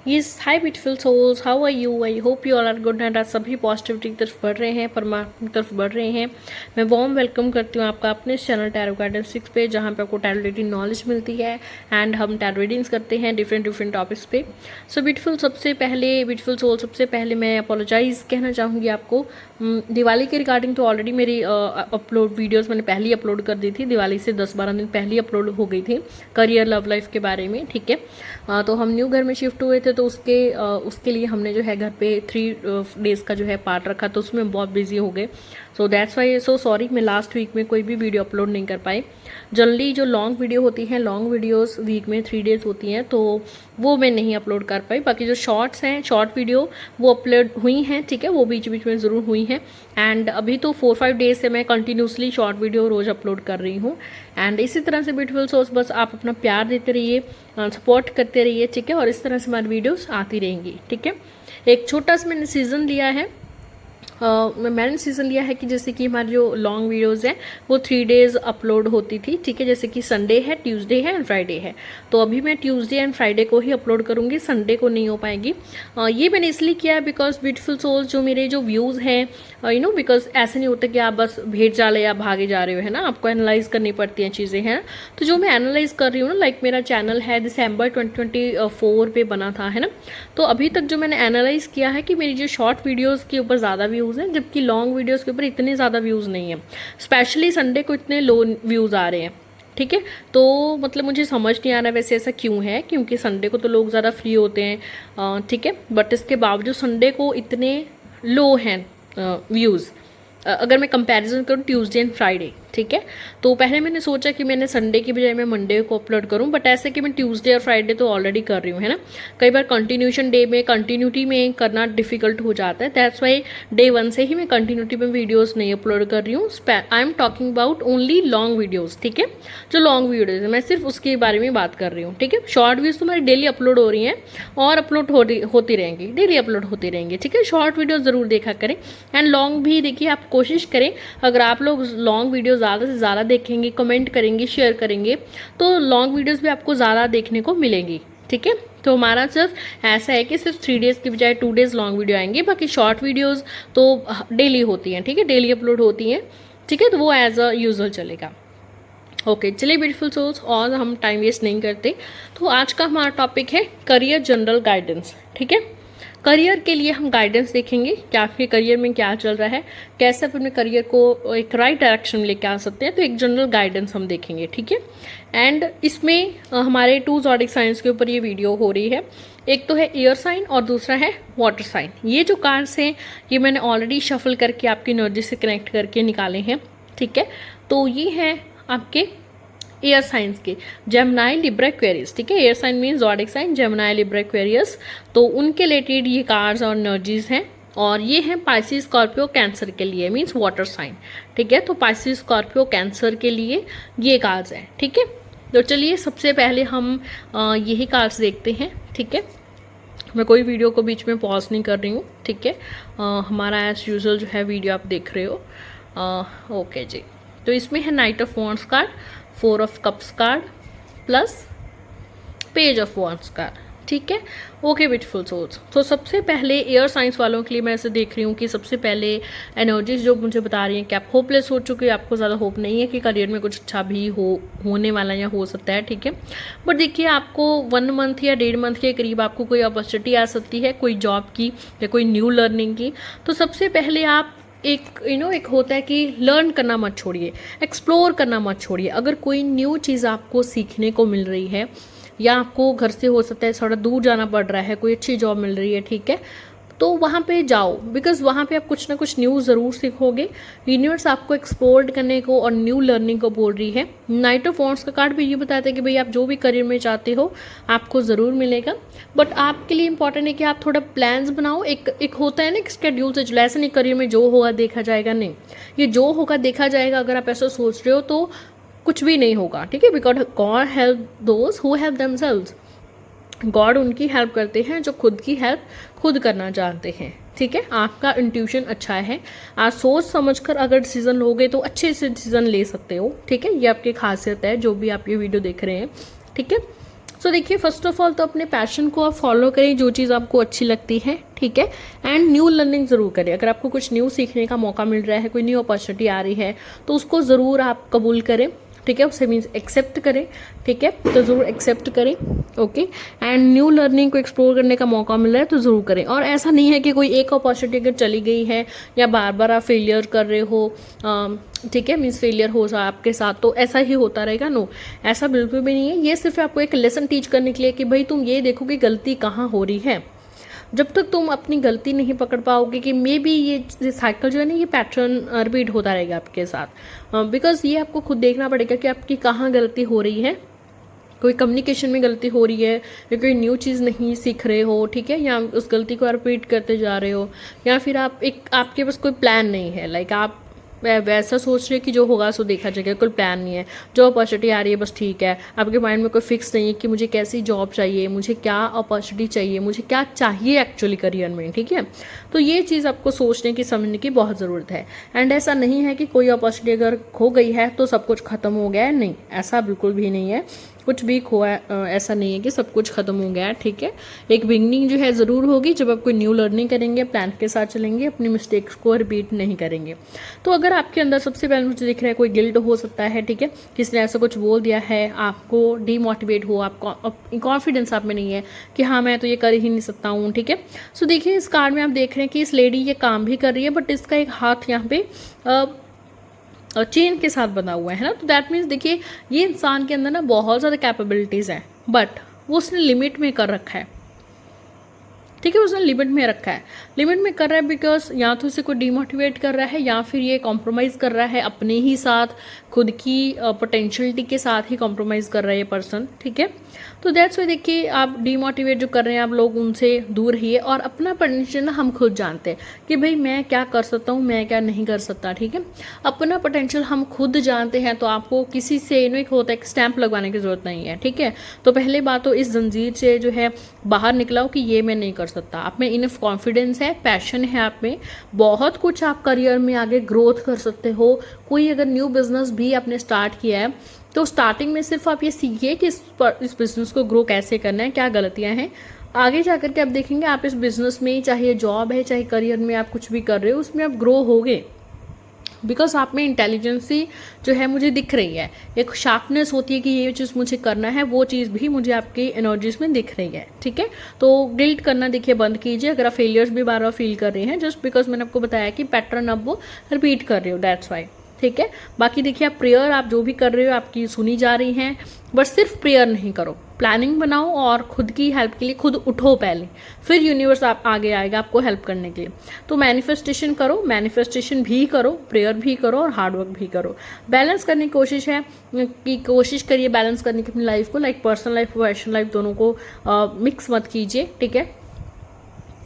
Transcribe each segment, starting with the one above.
Yes hi beautiful souls, how are you? I hope you all are good and आज सभी positivity की तरफ बढ़ रहे हैं, परमात्मा की तरफ बढ़ रहे हैं। मैं वार्म वेलकम करती हूँ आपका अपने इस चैनल टैरो गाइडेंस 6 पे, जहाँ पे आपको टैरो रीडिंग नॉलेज मिलती है एंड हम टैरो रीडिंग्स करते हैं डिफरेंट टॉपिक्स पे। सो ब्यूटीफुल ब्यूटीफुल सोल, सबसे पहले मैं अपोलोजाइज़ कहना चाहूँगी आपको। दिवाली के रिगार्डिंग तो ऑलरेडी मेरी अपलोड वीडियोस मैंने पहले ही अपलोड कर दी थी, दिवाली से 10-12 दिन पहले ही अपलोड हो गई थी करियर लव लाइफ के बारे में, ठीक है। तो हम न्यू घर में शिफ्ट हुए थे, तो उसके लिए हमने जो है घर पे 3 डेज़ का जो है पार्ट रखा, तो उसमें बहुत बिजी हो गए। So that's why so sorry, मैं लास्ट वीक में कोई भी वीडियो अपलोड नहीं कर पाई। जनरली जो लॉन्ग वीडियो होती हैं, लॉन्ग वीडियोस वीक में 3 डेज़ होती हैं, तो वो मैं नहीं अपलोड कर पाई। बाकी जो शॉर्ट्स हैं, शॉर्ट वीडियो वो अपलोड हुई हैं, ठीक है, वो बीच बीच में ज़रूर हुई हैं। एंड अभी तो 4-5 डेज से मैं कंटिन्यूसली शॉर्ट वीडियो रोज़ अपलोड कर रही हूँ। एंड इसी तरह से ब्यूटीफुल सोर्स, बस आप अपना प्यार देते रहिए, सपोर्ट करते रहिए, ठीक है, और इस तरह से हमारी वीडियोस आती रहेंगी, ठीक है। एक छोटा सा मैंने सीज़न लिया है, मैंने सीज़न लिया है कि जैसे कि हमारी जो लॉन्ग वीडियोज़ हैं वो 3 डेज़ अपलोड होती थी, ठीक है। जैसे कि संडे है, ट्यूसडे है एंड फ्राइडे है, तो अभी मैं ट्यूसडे एंड फ्राइडे को ही अपलोड करूँगी, संडे को नहीं हो पाएगी। ये मैंने इसलिए किया है बिकॉज ब्यूटीफुल सोल्स, जो मेरे जो व्यूज़ हैं, बिकॉज ऐसे नहीं होता कि आप बस भेड़ चाले या भागे जा रहे हो, है ना, आपको एनालाइज करनी पड़ती हैं चीज़ें, हैं। तो जो मैं एनालाइज कर रही हूँ ना, लाइक मेरा चैनल है दिसंबर 2024 पे बना था, है ना। तो अभी तक जो मैंने एनालाइज किया है कि मेरी जो शॉर्ट वीडियोज़ के ऊपर ज़्यादा व्यूज़ हैं, जबकि लॉन्ग वीडियोज़ के ऊपर इतने ज़्यादा व्यूज़ नहीं हैं। स्पेशली संडे को इतने लो व्यूज़ आ रहे हैं, ठीक है। तो मतलब मुझे समझ नहीं आ रहा है वैसे ऐसा क्यों है, क्योंकि संडे को तो लोग ज़्यादा फ्री होते हैं, ठीक है, बट इसके बावजूद संडे को इतने लो हैं व्यूज़, अगर मैं कंपैरिजन करूँ ट्यूसडे एंड फ्राइडे, ठीक है। तो पहले मैंने सोचा कि मैंने संडे की बजाय मैं मंडे को अपलोड करूं, बट ऐसे कि मैं ट्यूसडे और फ्राइडे तो ऑलरेडी कर रही हूँ, है ना। कई बार कंटिन्यूशन डे में, कंटिन्यूटी में करना डिफिकल्ट हो जाता है, दैट्स वाई डे 1 से ही मैं कंटिन्यूटी में वीडियोज़ नहीं अपलोड कर रही हूँ। I am talking about only long videos, ठीक है। जो लॉन्ग वीडियोज़ है मैं सिर्फ उसके बारे में बात कर रही हूँ, ठीक है। शॉर्ट वीडियोज़ तुम्हारी डेली अपलोड हो रही हैं और अपलोड होती रहेंगी, डेली अपलोड होती रहेंगी, ठीक है। शॉर्ट वीडियो ज़रूर देखा करें एंड लॉन्ग भी देखिए, आप कोशिश करें, अगर आप लोग लॉन्ग वीडियो ज़्यादा से ज़्यादा देखेंगे, कमेंट करेंगे, शेयर करेंगे, तो लॉन्ग वीडियोस भी आपको ज़्यादा देखने को मिलेंगी, ठीक है। तो हमारा सिर्फ ऐसा है कि सिर्फ 3 डेज़ की बजाय 2 डेज़ लॉन्ग वीडियो आएंगे, बाकी शॉर्ट वीडियोस तो डेली होती हैं, ठीक है, डेली अपलोड होती हैं, ठीक है। तो वो एज अ यूजुअल चलेगा। ओके, चलिए ब्यूटीफुल सोल्स, और हम टाइम वेस्ट नहीं करते, तो आज का हमारा टॉपिक है करियर जनरल गाइडेंस, ठीक है। करियर के लिए हम गाइडेंस देखेंगे कि आपके करियर में क्या चल रहा है, कैसे आप अपने करियर को एक राइट डायरेक्शन में लेके आ सकते हैं, तो एक जनरल गाइडेंस हम देखेंगे, ठीक है। एंड इसमें हमारे 2 ज़ोडिक साइंस के ऊपर ये वीडियो हो रही है। एक तो है एयर साइन और दूसरा है वाटर साइन। ये जो कार्ड्स हैं ये मैंने ऑलरेडी शफल करके आपकी एनर्जी से कनेक्ट करके निकाले हैं, ठीक है। तो ये हैं आपके एयर साइंस के, जेमिनी, लिब्रा, एक्वेरियस, ठीक है। Air sign means zodiac sign, Gemini, Libra, Aquarius, तो उनके रिलेटेड ये कार्ड्स और एनर्जीज हैं। और ये हैं पाइसिस, स्कॉर्पियो, कैंसर के लिए, मीन्स वाटर साइन, ठीक है। तो पाइसिस, स्कॉर्पियो, कैंसर के लिए ये कार्ड्स हैं, ठीक है। तो चलिए सबसे पहले हम यही कार्ड्स देखते हैं, ठीक है। मैं कोई वीडियो को बीच में पॉज नहीं कर रही हूँ, ठीक है। हमारा एज यूजुअल जो है वीडियो आप देख रहे हो, ओके जी। तो इसमें है night of wands card, 4 of cups card plus page of wands card, ठीक है। ओके ब्यूटीफुल सोल्स, तो सबसे पहले एयर साइंस वालों के लिए मैं ऐसे देख रही हूँ कि सबसे पहले एनर्जीज जो मुझे बता रही हैं कि आप होपलेस हो चुके हैं, आपको ज़्यादा होप नहीं है कि करियर में कुछ अच्छा भी होने वाला या हो सकता है, ठीक है। बट देखिए, आपको 1 मंथ या 1.5 मंथ के करीब आपको कोई अपॉर्चुनिटी आ सकती है, कोई जॉब की या कोई न्यू लर्निंग की। तो सबसे पहले आप एक होता है कि लर्न करना मत छोड़िए, एक्सप्लोर करना मत छोड़िए। अगर कोई न्यू चीज़ आपको सीखने को मिल रही है, या आपको घर से हो सकता है थोड़ा दूर जाना पड़ रहा है, कोई अच्छी जॉब मिल रही है, ठीक है, तो वहाँ पे जाओ, बिकॉज वहाँ पे आप कुछ ना कुछ न्यू ज़रूर सीखोगे। यूनिवर्स आपको एक्सप्लोर करने को और न्यू लर्निंग को बोल रही है। नाइट ऑफ वॉन्ड्स का कार्ड भी ये बताता है कि भाई आप जो भी करियर में चाहते हो आपको ज़रूर मिलेगा, बट आपके लिए इंपॉर्टेंट है कि आप थोड़ा प्लान्स बनाओ। एक होता है ना, एक स्केड्यूल से चलो, ऐसे नहीं करियर में जो होगा देखा जाएगा, नहीं, ये जो होगा देखा जाएगा। अगर आप ऐसा सोच रहे हो तो कुछ भी नहीं होगा, ठीक है। Because God help those who help themselves, God उनकी हेल्प करते हैं जो खुद की हेल्प खुद करना जानते हैं, ठीक है। आपका इंट्यूशन अच्छा है, आप सोच समझकर अगर डिसीजन लोगे तो अच्छे से डिसीजन ले सकते हो, ठीक है। ये आपकी खासियत है, जो भी आप ये वीडियो देख रहे हैं, ठीक है। सो देखिए, फर्स्ट ऑफ ऑल तो अपने पैशन को आप फॉलो करें, जो चीज़ आपको अच्छी लगती है, ठीक है। एंड न्यू लर्निंग ज़रूर करें। अगर आपको कुछ न्यू सीखने का मौका मिल रहा है, कोई न्यू अपॉर्चुनिटी आ रही है, तो उसको ज़रूर आप कबूल करें, ठीक है। उसे मीन्स एक्सेप्ट करें, ठीक है, तो ज़रूर एक्सेप्ट करें, ओके। एंड न्यू लर्निंग को एक्सप्लोर करने का मौका मिल रहा है तो ज़रूर करें। और ऐसा नहीं है कि कोई एक अपॉर्चुनिटी अगर चली गई है या बार बार आप फेलियर कर रहे हो, ठीक है, मीन्स फेलियर हो जाए आपके साथ तो ऐसा ही होता रहेगा, नो, ऐसा बिल्कुल भी नहीं है। ये सिर्फ आपको एक लेसन टीच करने के लिए कि भाई तुम ये देखो कि गलती कहाँ हो रही है। जब तक तुम अपनी गलती नहीं पकड़ पाओगे कि मे बी ये साइकिल जो है ना, ये पैटर्न रिपीट होता रहेगा आपके साथ, बिकॉज ये आपको खुद देखना पड़ेगा कि आपकी कहाँ गलती हो रही है। कोई कम्युनिकेशन में गलती हो रही है, या कोई न्यू चीज़ नहीं सीख रहे हो, ठीक है, या उस गलती को रिपीट करते जा रहे हो, या फिर आपके पास कोई प्लान नहीं है, लाइक आप वैसा सोच रहे हैं कि जो होगा सो देखा जाएगा, कोई प्लान नहीं है, जो अपॉर्चुनिटी आ रही है बस ठीक है, आपके माइंड में कोई फिक्स नहीं है कि मुझे कैसी जॉब चाहिए, मुझे क्या अपॉर्चुनिटी चाहिए, मुझे क्या चाहिए एक्चुअली करियर में, ठीक है। तो ये चीज़ आपको सोचने की, समझने की बहुत ज़रूरत है। एंड ऐसा नहीं है कि कोई अपॉर्चुनिटी अगर खो गई है तो सब कुछ खत्म हो गया है, नहीं, ऐसा बिल्कुल भी नहीं है। कुछ भी खोआ ऐसा नहीं है कि सब कुछ खत्म हो गया है, ठीक है। एक बिगनिंग जो है ज़रूर होगी जब आप कोई न्यू लर्निंग करेंगे, प्लान के साथ चलेंगे, अपनी मिस्टेक्स को रिपीट नहीं करेंगे। तो अगर आपके अंदर सबसे पहले मुझे दिख रहा है कोई गिल्ट हो सकता है, ठीक है, किसी ने ऐसा कुछ बोल दिया है, आपको डीमोटिवेट हो, आपको कॉन्फिडेंस आप में नहीं है कि हाँ मैं तो ये कर ही नहीं सकता हूँ, ठीक है। सो देखिए, इस कार्ड में आप देख रहे हैं कि इस लेडी ये काम भी कर रही है, बट इसका एक हाथ यहाँ पे चेन के साथ बना हुआ है ना। तो दैट मीन्स देखिए, ये इंसान के अंदर ना बहुत ज़्यादा कैपेबिलिटीज़ हैं, बट वो उसने लिमिट में कर रखा है, ठीक है, उसने लिमिट में रखा है। लिमिट में कर रहा है बिकॉज या तो इसे कोई डिमोटिवेट कर रहा है, या फिर ये कॉम्प्रोमाइज़ कर रहा है अपने ही साथ, खुद की पोटेंशियलिटी के साथ ही कॉम्प्रोमाइज़ कर रहा है ये पर्सन, ठीक है। तो दैट्स वाई देखिए, आप डीमोटिवेट जो कर रहे हैं आप लोग, उनसे दूर रहिए। और अपना पोटेंशियल ना हम खुद जानते हैं कि भाई मैं क्या कर सकता हूँ, मैं क्या नहीं कर सकता, ठीक है। अपना पोटेंशियल हम खुद जानते हैं, तो आपको किसी से एक होता है एक स्टैंप लगवाने की ज़रूरत नहीं है, ठीक है। तो पहले बात तो इस जंजीर से जो है बाहर निकलाओ कि ये मैं नहीं कर सकता। आप में इनफ कॉन्फिडेंस है, पैशन है आप में, बहुत कुछ आप करियर में आगे ग्रोथ कर सकते हो। कोई अगर न्यू बिजनेस भी आपने स्टार्ट किया है तो स्टार्टिंग में सिर्फ आप ये सीखिए कि इस बिजनेस को ग्रो कैसे करना है, क्या गलतियां हैं। आगे जाकर के आप देखेंगे आप इस बिजनेस में, चाहे जॉब है चाहे करियर में आप कुछ भी कर रहे हो, उसमें आप ग्रो होगे, बिकॉज आप में इंटेलिजेंसी जो है मुझे दिख रही है, एक शार्पनेस होती है कि ये चीज़ मुझे करना है, वो चीज़ भी मुझे आपकी एनर्जीज में दिख रही है, ठीक है। तो गिल्ट करना देखिए बंद कीजिए। अगर आप फेलियर्स भी बार बार फील कर रहे हैं, जस्ट बिकॉज मैंने आपको बताया कि पैटर्न अब वो रिपीट कर रहे हो, दैट्स वाई, ठीक है। बाकी देखिए, आप प्रेयर आप जो भी कर रहे हो आपकी सुनी जा रही हैं, बट सिर्फ प्रेयर नहीं करो, प्लानिंग बनाओ और खुद की हेल्प के लिए खुद उठो पहले, फिर यूनिवर्स आप आगे आएगा आपको हेल्प करने के लिए। तो मैनिफेस्टेशन करो, मैनिफेस्टेशन भी करो, प्रेयर भी करो और हार्डवर्क भी करो। बैलेंस करने की कोशिश है कि कोशिश करिए बैलेंस करने की अपनी लाइफ को, like personal life professional life दोनों को मिक्स मत कीजिए, ठीक है,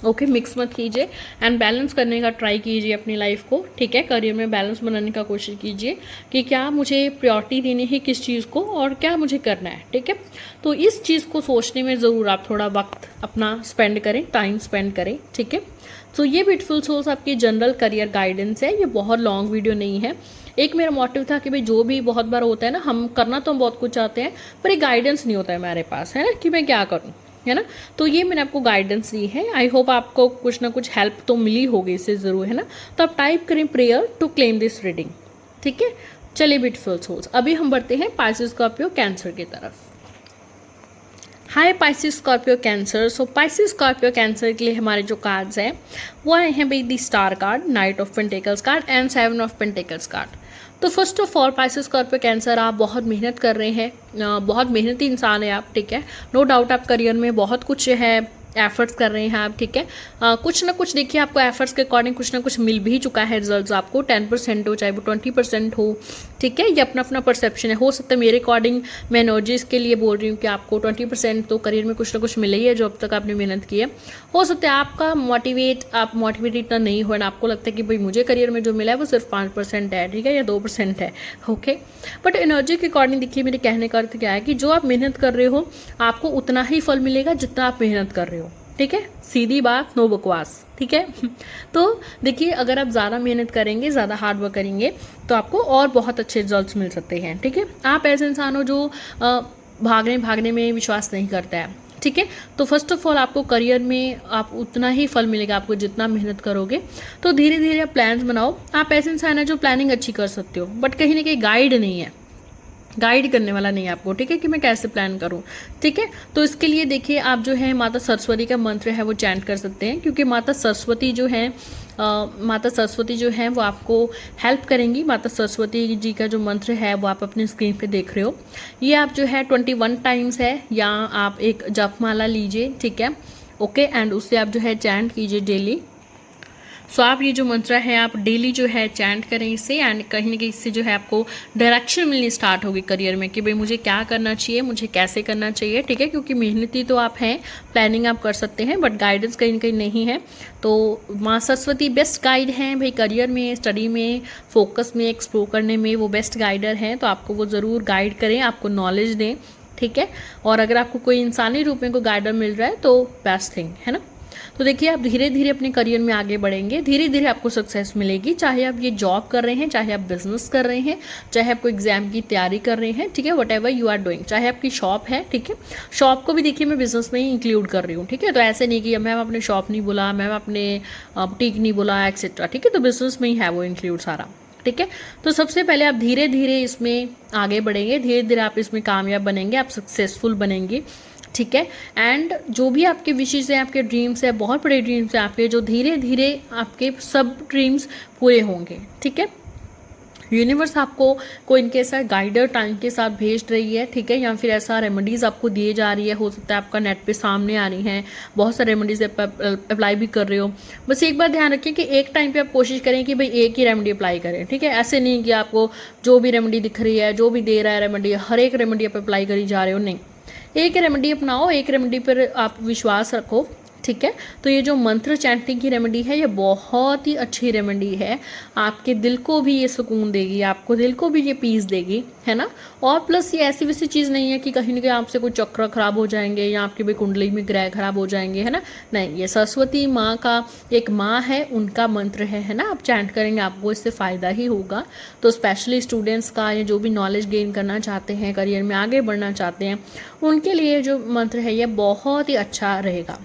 ओके, मिक्स मत कीजिए। एंड बैलेंस करने का ट्राई कीजिए अपनी लाइफ को, ठीक है। करियर में बैलेंस बनाने का कोशिश कीजिए कि क्या मुझे प्रायोरिटी देनी है किस चीज़ को और क्या मुझे करना है, ठीक है। तो इस चीज़ को सोचने में ज़रूर आप थोड़ा वक्त अपना स्पेंड करें, टाइम स्पेंड करें, ठीक है। तो ये ब्यूटीफुल सोल्स आपकी जनरल करियर गाइडेंस है, ये बहुत लॉन्ग वीडियो नहीं है। एक मेरा मोटिव था कि भाई जो भी बहुत बार होता है ना, हम करना तो हम बहुत कुछ चाहते हैं पर एक गाइडेंस नहीं होता है हमारे पास, है ना, कि मैं क्या करूँ, है ना। तो ये मैंने आपको गाइडेंस दी है। आई होप आपको कुछ ना कुछ हेल्प तो मिली होगी इससे ज़रूर, है ना। तो आप टाइप करें prayer to claim this reading, ठीक है। चलिए ब्यूटीफुल सोल्स, अभी हम बढ़ते हैं पाइसेस स्कॉर्पियो कैंसर की तरफ। हाय पाइसेस स्कॉर्पियो कैंसर। सो पाइसेस स्कॉर्पियो कैंसर के लिए हमारे जो कार्ड्स हैं वो आए हैं भाई the star card, knight of pentacles card and 7 of pentacles card. तो first of all Pisces Scorpio Cancer, आप बहुत मेहनत कर रहे हैं, बहुत मेहनती इंसान है आप, ठीक है। नो डाउट आप करियर में बहुत कुछ है एफर्ट्स कर रहे हैं आप, ठीक है। कुछ ना कुछ देखिए आपको एफर्ट्स के अकॉर्डिंग कुछ ना कुछ मिल भी चुका है रिजल्ट्स आपको, 10% हो चाहे वो 20% हो, ठीक है। ये अपना अपना परसेप्शन है। हो सकता है मेरे अकॉर्डिंग, मैं एनर्जीज के लिए बोल रही हूँ कि आपको 20% तो करियर में कुछ ना कुछ मिला ही है जो अब तक आपने मेहनत की है। हो सकता है आपका आप मोटिवेट इतना नहीं हो, आपको लगता है कि भाई मुझे करियर में जो मिला है वो सिर्फ 5% है, ठीक है, या 2% है, ओके। बट एनर्जी के अकॉर्डिंग देखिए मेरे कहने का अर्थ क्या है कि जो आप मेहनत कर रहे हो आपको उतना ही फल मिलेगा जितना आप मेहनत कर रहे हो, ठीक है। सीधी बात, नो बकवास, ठीक है। तो देखिए अगर आप ज़्यादा मेहनत करेंगे, ज़्यादा हार्ड वर्क करेंगे तो आपको और बहुत अच्छे रिजल्ट्स मिल सकते हैं, ठीक है। आप ऐसे इंसान हो जो भागने में विश्वास नहीं करता है, ठीक है। तो फर्स्ट ऑफ ऑल आपको करियर में आप उतना ही फल मिलेगा आपको जितना मेहनत करोगे। तो धीरे धीरे आप प्लान्स बनाओ। आप ऐसे इंसान है जो प्लानिंग अच्छी कर सकते हो, बट कहीं ना कहीं गाइड नहीं है, गाइड करने वाला नहीं है आपको, ठीक है, कि मैं कैसे प्लान करूं, ठीक है। तो इसके लिए देखिए आप जो है माता सरस्वती का मंत्र है वो चैंट कर सकते हैं, क्योंकि माता सरस्वती जो है वो आपको हेल्प करेंगी। माता सरस्वती जी का जो मंत्र है वो आप अपनी स्क्रीन पे देख रहे हो। ये आप जो है 21 टाइम्स है, या आप एक जपमाला लीजिए, ठीक है, ओके, एंड उससे आप जो है चैंट कीजिए डेली। सो आप ये जो मंत्र है आप डेली जो है चैंट करें इससे, एंड कहीं ना कहीं इससे जो है आपको डायरेक्शन मिलनी स्टार्ट होगी करियर में कि भाई मुझे क्या करना चाहिए, मुझे कैसे करना चाहिए, ठीक है। क्योंकि मेहनती तो आप हैं, प्लानिंग आप कर सकते हैं, बट गाइडेंस कहीं ना कहीं नहीं है। तो माँ सरस्वती बेस्ट गाइड हैं भाई, करियर में, स्टडी में, फोकस में, एक्सप्लोर करने में वो बेस्ट गाइडर हैं। तो आपको वो ज़रूर गाइड करें, आपको नॉलेज दें, ठीक है। और अगर आपको कोई इंसानी रूप में कोई गाइडर मिल रहा है तो बेस्ट थिंग है ना। तो देखिए आप धीरे धीरे अपने करियर में आगे बढ़ेंगे, धीरे धीरे आपको सक्सेस मिलेगी। चाहे आप ये जॉब कर रहे हैं, चाहे आप बिजनेस कर रहे हैं, चाहे आपको एग्जाम की तैयारी कर रहे हैं, ठीक है, whatever you are doing, चाहे आपकी शॉप है, ठीक है। शॉप को भी देखिए मैं बिजनेस में ही इंक्लूड कर रही हूँ, ठीक है। तो ऐसे नहीं कि मैम अपने शॉप नहीं बोला, मैम अपने बुटीक नहीं बोला, एक्सेट्रा, ठीक है। तो बिजनेस में ही है वो इंक्लूड सारा, ठीक है। तो सबसे पहले आप धीरे धीरे इसमें आगे बढ़ेंगे, धीरे धीरे आप इसमें कामयाब बनेंगे, आप सक्सेसफुल बनेंगे, ठीक है। एंड जो भी आपके विशेष हैं, आपके ड्रीम्स है, बहुत बड़े ड्रीम्स हैं आपके, जो धीरे धीरे आपके सब ड्रीम्स पूरे होंगे, ठीक है। यूनिवर्स आपको कोई इनके ऐसा गाइडर टाइम के साथ भेज रही है, ठीक है, या फिर ऐसा रेमेडीज़ आपको दिए जा रही है। हो सकता है आपका नेट पे सामने आ रही हैं, बहुत सारे रेमेडीज़ अप्लाई भी कर रहे हो। बस एक बात ध्यान रखिए कि एक टाइम पे आप कोशिश करें कि भाई एक ही रेमेडी अप्लाई करें, ठीक है। ऐसे नहीं कि आपको जो भी रेमेडी दिख रही है, जो भी दे रहा है रेमेडी, हर एक रेमेडी आप अप्लाई करी जा रहे हो, नहीं। एक रेमेडी अपनाओ, एक रेमेडी पर आप विश्वास रखो, ठीक है। तो ये जो मंत्र चैंटिंग की रेमेडी है ये बहुत ही अच्छी रेमेडी है, आपके दिल को भी ये सुकून देगी, आपको दिल को भी ये पीस देगी, है ना। और प्लस ये ऐसी वैसी चीज़ नहीं है कि कहीं ना कहीं आपसे कोई चक्र खराब हो जाएंगे या आपकी भी कुंडली में ग्रह खराब हो जाएंगे, है ना। नहीं, ये सरस्वती माँ का एक माँ है, उनका मंत्र है ना। आप चैंट करेंगे आपको इससे फ़ायदा ही होगा। तो स्पेशली स्टूडेंट्स का, या जो भी नॉलेज गेन करना चाहते हैं, करियर में आगे बढ़ना चाहते हैं, उनके लिए जो मंत्र है ये बहुत ही अच्छा रहेगा,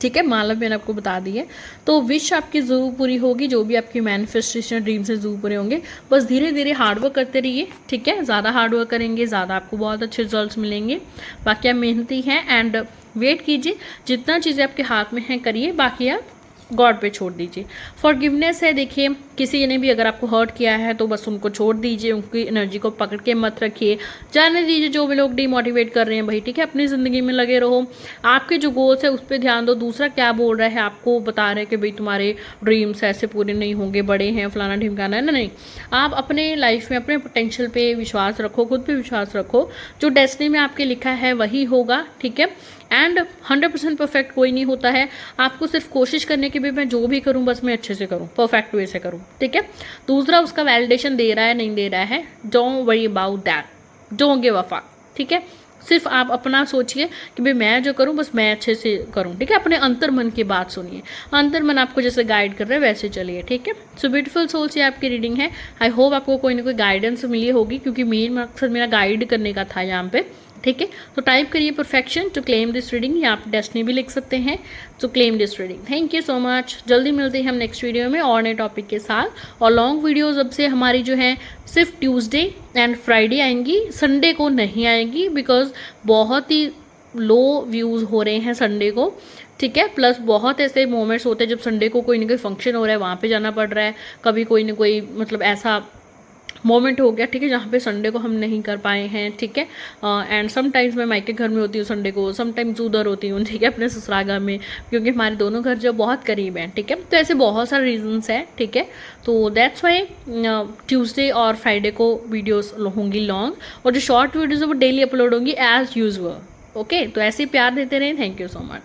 ठीक है। माला मैंने आपको बता दी है। तो विश आपकी ज़रूर पूरी होगी, जो भी आपकी मैनिफेस्टेशन ड्रीम से ज़रूर पूरे होंगे। बस धीरे धीरे हार्डवर्क करते रहिए, ठीक है। ज़्यादा हार्डवर्क करेंगे, ज़्यादा आपको बहुत अच्छे रिजल्ट्स मिलेंगे। बाकी आप मेहनती हैं, एंड वेट कीजिए, जितना चीज़ें आपके हाथ में हैं करिए, बाकी आप गॉड पे छोड़ दीजिए। फॉरगिवनेस है, देखिए किसी ने भी अगर आपको हर्ट किया है तो बस उनको छोड़ दीजिए, उनकी एनर्जी को पकड़ के मत रखिए, जाने दीजिए। जो भी लोग डिमोटिवेट कर रहे हैं भाई, ठीक है, अपनी ज़िंदगी में लगे रहो, आपके जो गोल्स है उस पर ध्यान दो। दूसरा क्या बोल रहा है, आपको बता रहे हैं कि भाई तुम्हारे ड्रीम्स ऐसे पूरे नहीं होंगे, बड़े हैं, फलाना ढिमकाना है ना, नहीं। आप अपने लाइफ में अपने पोटेंशियल पे विश्वास रखो, खुद पे विश्वास रखो, जो डेस्टिनी में आपके लिखा है वही होगा, ठीक है। एंड 100% परफेक्ट कोई नहीं होता है, आपको सिर्फ कोशिश करने की भी, मैं जो भी करूं बस मैं अच्छे से करूं, परफेक्ट वे से करूं, ठीक है। दूसरा उसका वैलिडेशन दे रहा है नहीं दे रहा है, don't worry about that, don't give a fuck, ठीक है। सिर्फ आप अपना सोचिए कि भाई मैं जो करूं बस मैं अच्छे से करूं, ठीक है। अपने अंतर मन की बात सुनिए, अंतर मन आपको जैसे गाइड कर रहे हैं वैसे चलिए, ठीक है। सो ब्यूटीफुल सोल्स ये आपकी रीडिंग है। आई होप आपको कोई ना कोई गाइडेंस मिली होगी, क्योंकि मेन मकसद मेरा गाइड करने का था यहाँ पे, ठीक है। तो टाइप करिए perfection to claim this reading, या आप डेस्टिनी भी लिख सकते हैं to claim this reading. Thank you so much. जल्दी मिलते हैं हम नेक्स्ट वीडियो में और नए टॉपिक के साथ। और लॉन्ग वीडियोस अब से हमारी जो है सिर्फ ट्यूसडे एंड फ्राइडे आएंगी, संडे को नहीं आएंगी, बिकॉज बहुत ही लो व्यूज़ हो रहे हैं संडे को, ठीक है। प्लस बहुत ऐसे मोमेंट्स होते हैं जब संडे को कोई ना कोई फंक्शन हो रहा है, वहाँ पे जाना पड़ रहा है, कभी कोई ना कोई मतलब ऐसा मोमेंट हो गया, ठीक है, जहाँ पे संडे को हम नहीं कर पाए हैं, ठीक है। एंड समटाइम्स मैं मायके घर में होती हूँ संडे को, समटाइम्स उधर होती हूँ, ठीक है, अपने ससुराल घर में, क्योंकि हमारे दोनों घर जो बहुत करीब हैं, ठीक है। तो ऐसे बहुत सारे रीजंस हैं, ठीक है। तो दैट्स वाई ट्यूसडे और फ्राइडे को वीडियोस होंगी लॉन्ग, और जो शॉर्ट वीडियोज़ है वो डेली अपलोड होंगी एज यूजुअल, ओके। तो ऐसे प्यार देते रहें। Thank you so much.